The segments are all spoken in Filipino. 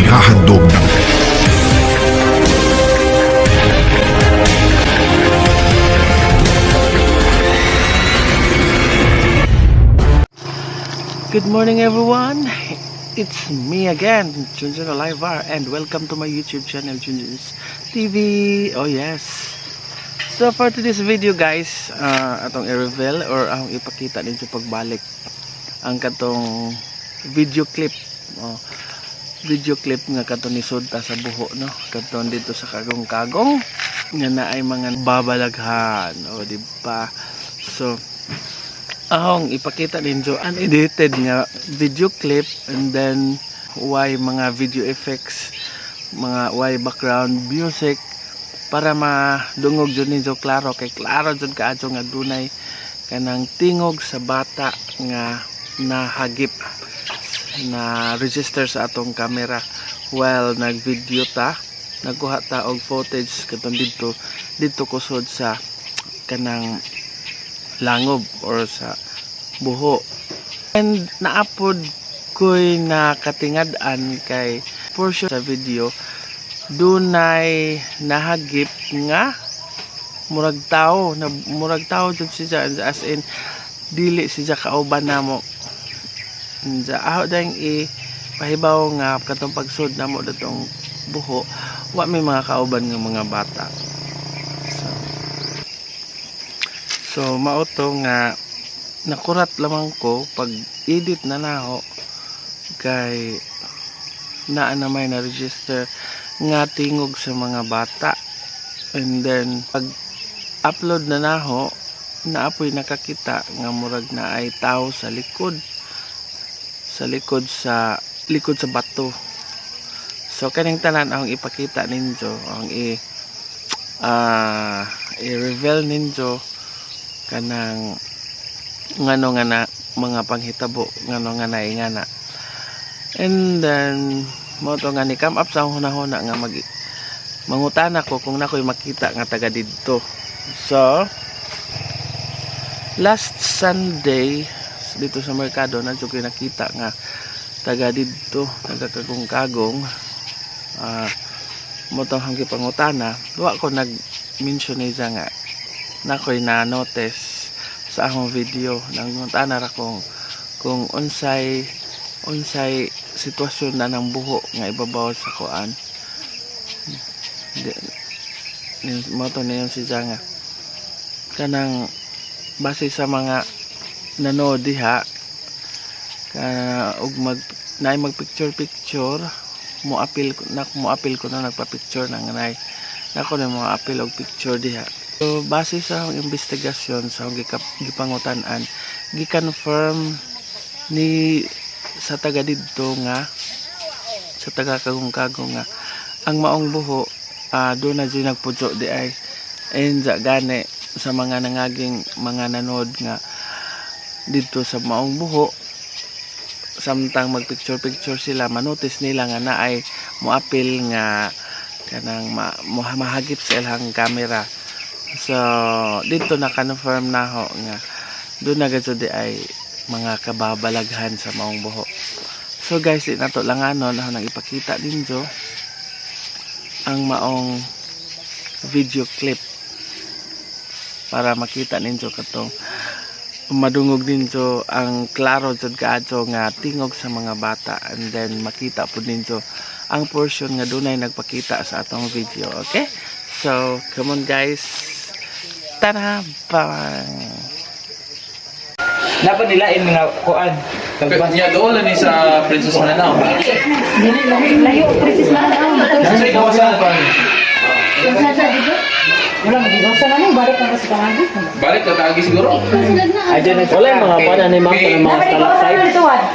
ihahandog ng Good morning everyone, it's me again, Junjun Olivar, and welcome to my YouTube channel, Junjun's TV. Oh yes. So for today's video guys, atong i-reveal or ang ipakita din sa pagbalik ang katong video clip. Video clip nga katong nisod ta sa buho, no? Katong dito sa kagong-kagong nga na ay mga babalaghan, o di ba? So ahong ipakita ninyo unedited nga video clip, and then why mga video effects, mga why background music, para madungog jud ninyo klaro, kay klaro jud kaadto nga dunay kanang tingog sa bata nga nahagip na register sa atong camera while nagvideo ta, nagkuha ta og footage katong dito kusod sa kanang langob or sa buho. And naapod ko'y nakatingad-an kay portion sa video dunay nahagip nga murag tao jud siya, as in dili siya kauban namo. Sa aho dang pahibaw nga katong pagsud namo datong buho, wa may mga kauban nga mga bata. So mao to nga nakurat lamang ko pag edit na naho kay naa na may na register nga tingog sa mga bata, and then pag upload na naho naapoy nakakita nga murag na ay tao sa likod sa bato. So kaning tanan ang ipakita ninyo, ang i-reveal ninyo kanang ngano nga na mga panghitabo, ngano nga na ingana. And then mo to nga ni come up sa hunahuna nga mangutana ko kung nakoy makita nga taga didto. So last Sunday dito sa merkado na jud nakita nga taga didto, taga kagong-kagong. Mo to hanggi pangutana, wa ko nag-mention niya nga nakoy na notice sa akong video, nangutana ra kung unsay sitwasyon na ng buho nga ibabaw sa kuan. Mo to niyon si Janga kanang base sa mga nanood diha ug mag picture mo apil ko na nagpa-picture nang nay nako na mo apil og picture diha. So base sa akong investigasyon sa akong gipangutan-an, gi-confirm ni sa taga didto nga sa taga kagong-kagong nga ang maong buho doon na dyan nagpudyo di ay enza gane sa mga nangaging mga nanood nga dito sa maong buho, samtang magpicture sila, manotice nila nga na ay moapil nga kanang mahagip sa ilang camera. So dito na confirm na ho nga doon na gud ay mga kababalaghan sa maong buho. So guys, nato lang anon ako nang ipakita ninyo ang maong video clip para makita ninyo katong madungog ninyo ang klaro jud kaadto nga tingog sa mga bata, and then makita pud ninyo ang portion nga dunay nagpakita sa atong video. Okay, so come on guys, tara bang dapat nilain mga kuan. Niya doon ni sa Princess Mananaw. Layo, Princess Mananaw. Nasa ikawasan pa. Wala, mag-iwasan na nung balik ang kasi kamagi. Balik ka tagi siguro. Aja na wala yung mga kuan ni ma'am sa mga stalactite.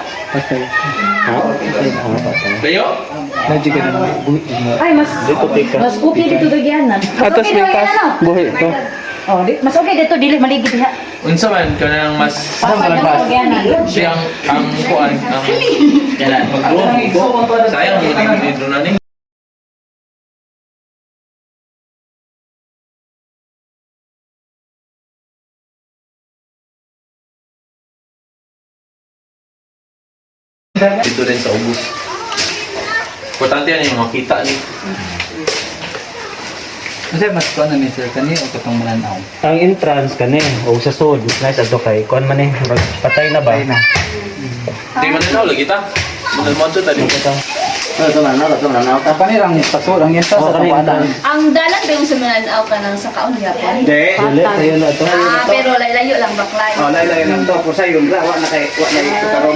Layo? Ay, mas okay dito gagyanan. atas mitas buhi ko. Oh, mas okay dito, dili maligid diha. Unsa man kanang mas siyang ang kuan ang kanan. Sayang mo dito na ni. Dito rin sa ubos. Importante yan yung makita ni. Sir, mas kuan na ni sir kani o katong mananaw. Ang entrance kani o sa sud nice adto kay kuan man patay na ba? Di man na lagi ta. Manal mo to tadi. Ito na. Apa ni rang paso rang yenta sa tapadan. Ang dalan ba yung sumananaw ka ng sa kaon yapon? Hindi. Dili kayo na to. Pero layo lang baklay. Oh, layo lang to. Por sa yung wa na kay karon.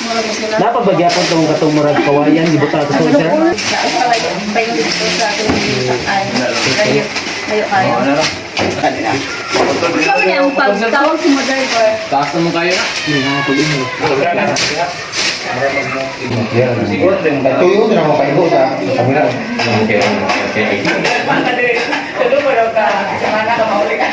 Mura mo sila. Napabagyapon tong katong murag kawayan gibuta to sir. Layo pa yung dito sa ating ay layo. Layo kayo. Ano ra? Ikaw niya ang pagtawag sa mga driver. Taas na mo kayo na. Tuyo na mo paibo sa kamera. Okay. Okay. Ano pa daw ka? Semana ka mauli ka.